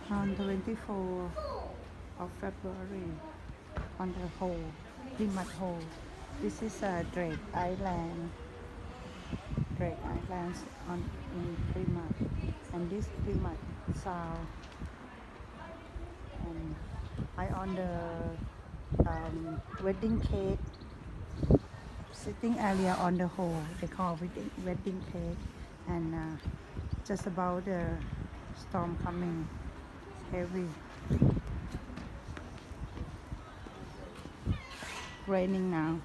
On 24th of February on the Hoe, Plymonth Hoe. This is Drake Island. Drake Islands on in Plymonth, and this Plymonth Sound. And I on the wedding cake sitting area on the Hoe. They call wedding cake, and just about the storm coming heavy. Raining now.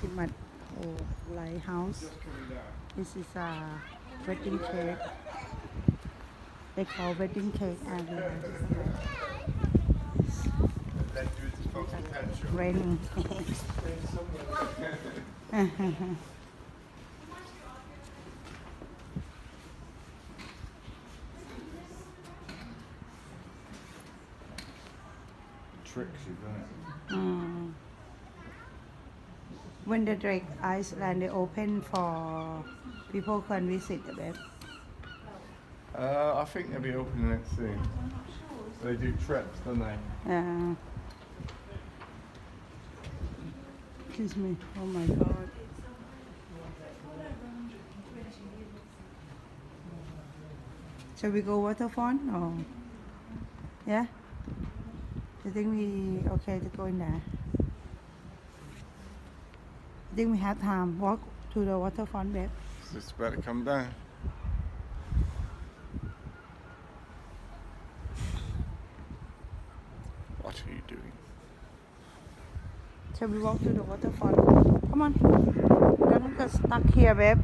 Plymonth lighthouse. This is a wedding cake. They call wedding cake area. Raining. Tricks, isn't it? When the Drake Island they open for people can visit the bed. I think they'll be opening next soon. They do trips, don't they? Excuse me. Oh my God. Shall we go waterfront or? Yeah? You think we okay to go in there? I think we have time. Walk to the waterfront, babe. It's just about to come down. What are you doing? Shall we walk to the waterfront? Come on. Don't get stuck here, babe.